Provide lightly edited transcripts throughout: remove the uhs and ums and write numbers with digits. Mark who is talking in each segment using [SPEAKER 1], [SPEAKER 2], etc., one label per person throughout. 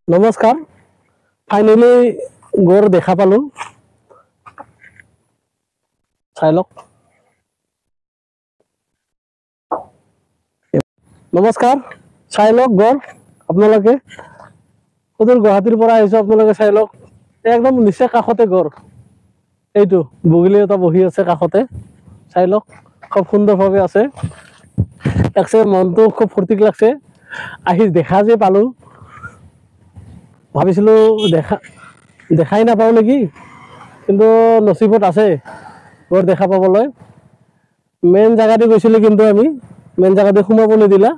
[SPEAKER 1] নমস্কাৰ ফাইনেলি গড় দেখা পালো চাই লওক নমস্কাৰ চাই লওক গড় আপোনালোকে সদৰ গুৱাহাটীৰ পৰা আহিছো আপোনালোকে চাই লওক একদম নিচে কাষতে গড় এইটো বগিলি এটা বহি আছে কাষতে চাই লওক খুব সুন্দৰভাৱে আছে একছে মনটো খুব ফূৰ্তি লাগছে আহি দেখা যে পালো ভাবিছিলো দেখাই নাপাওঁ নেকি কিন্তু নচিবত আছে গড় দেখা পাবলৈ মেইন জায়গাতে গৈছিলো কিন্তু আমি মেইন জায়গাতে সোমাব নিদিলা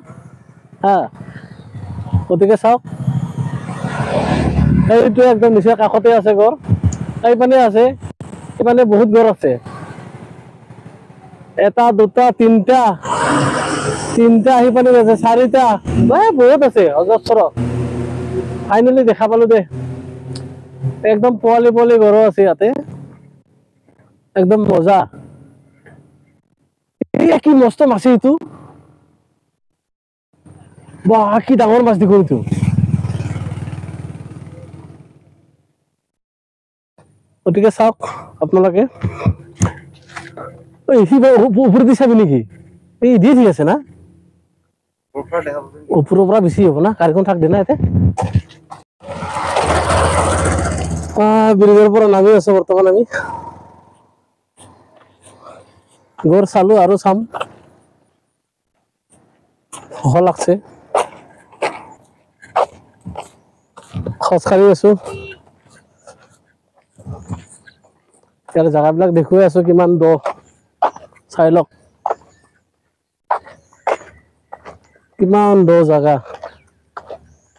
[SPEAKER 1] হা গতিকে চাওক এইটো একদম নিচে কাষতে আছে গড় এইপানে আছে এইপানে বহুত গড় আছে এটা দুটা তিনটা আহি পানে আছে চাৰিটা বহুত আছে অজস্ৰ ফাইনেলি দেখা পালো দে একদম পোৱালি গড়ো আছে ইয়াতে একদম মজা কি মস্ত মাছ এইটো বাহ কি ডাঙৰ মাছ দেখোন এইটো গতিকে চাওক আপোনালোকে ওপৰ দি চাবি নেকি এই দিয়ে ঠিক আছে না ওপৰৰ পৰা বেছি হ'ব না গাড়ীখন থাক দে না ইয়াতে ব্ৰিজৰ পৰা নামি আছো বৰ্তমান আমি গড় চালো আৰু চাম ভাল লাগছে খোজকাঢ়ি আছো ইয়াৰ জাগাবিলাক দেখুৱাই আছো কিমান দ চাই লওক কিমান দ জাগা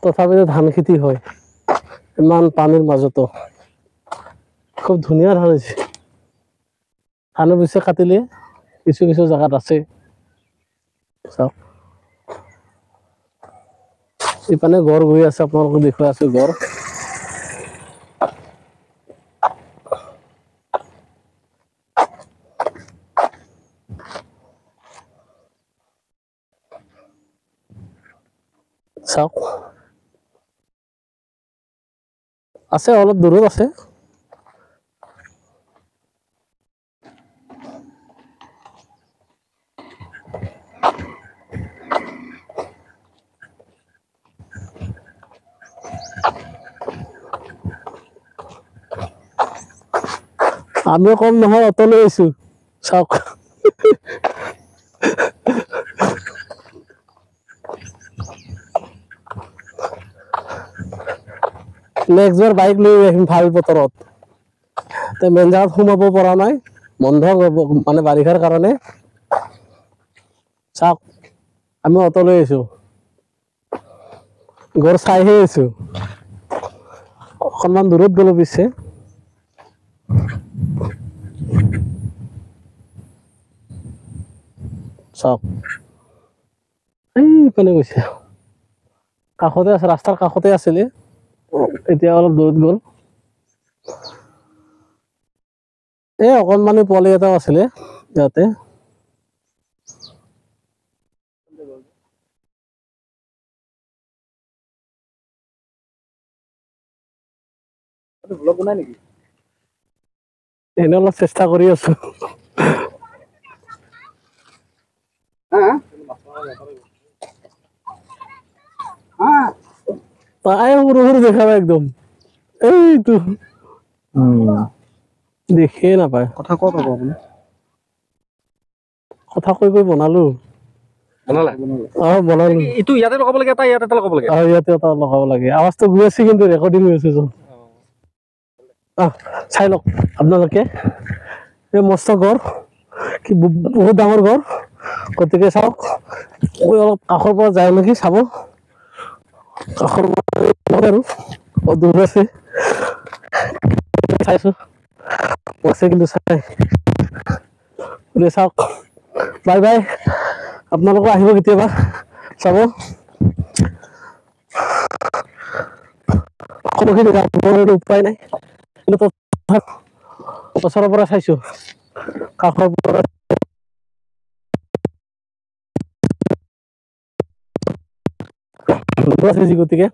[SPEAKER 1] তথাপিতো ধান খেতি হয় ইমান পানীৰ মাজতো খুব ধুনীয়া ধান হৈছে ধান পিছে কাটিলে কিছু জাগাত আছে চাওক ইপানে গড় গৈ আছে আপোনালোকক দেখুৱাই আছো গড় চাওক আছে অলপ দূৰত আছে আমিও কম নহয় অটো লৈ আহিছো চাওক নেক্সট বাৰ বাইক লৈ আহিম ভাল বতৰত মেইন জাগাত সোমাব পৰা নাই বন্ধ মানে বাৰিষাৰ কাৰণে চাওক আমি অটো লৈ আহিছো গড় চাইহে আছো অকণমান দূৰত গলো পিছে চাওক এইপিনে গৈছে কাষতে আছে ৰাস্তাৰ কাষতে আছিলে এতিয়া অলপ দূৰত গ'ল এই অকণমানি পোৱালি এটাও আছিলে ইয়াতে এনে অলপ চেষ্টা কৰি আছো তাই সৰু দেখাবা একদম এইটো দেখিয়ে নাপায় কথা কত হ'ব আপুনি কথা কৈ বনালো বনালো এইটো ইয়াতে লগাব লাগে এটা ইয়াতে লগাব লাগে ইয়াতে এটা লগাব লাগে আৱাজটো গৈ আছে কিন্তু ৰেকৰ্ডিং হৈ আছে চাই লওক আপোনালোকে এই মস্ত গড় কি বহুত ডাঙৰ গড় গতিকে চাওক অলপ কাষৰ পৰা যায় নেকি চাব কাষৰ আৰু দূৰ আছে চাইছো আছে কিন্তু চাই চাওক বাই বাই আপোনালোকো আহিব কেতিয়াবা চাব উপায় নাই কিন্তু ওচৰৰ পৰা চাইছো কাষৰ পৰা গতিকে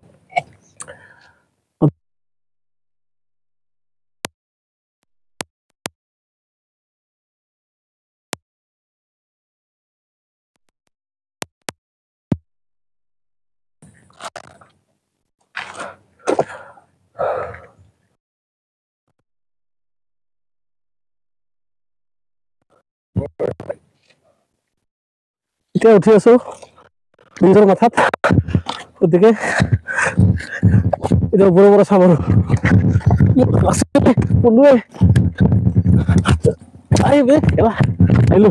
[SPEAKER 1] এতিয়া উঠি আছো নিজৰ মাথাত, গতিকে এতিয়া ওপৰৰ পৰা চাম আৰু বন্ধুৱে আহিলো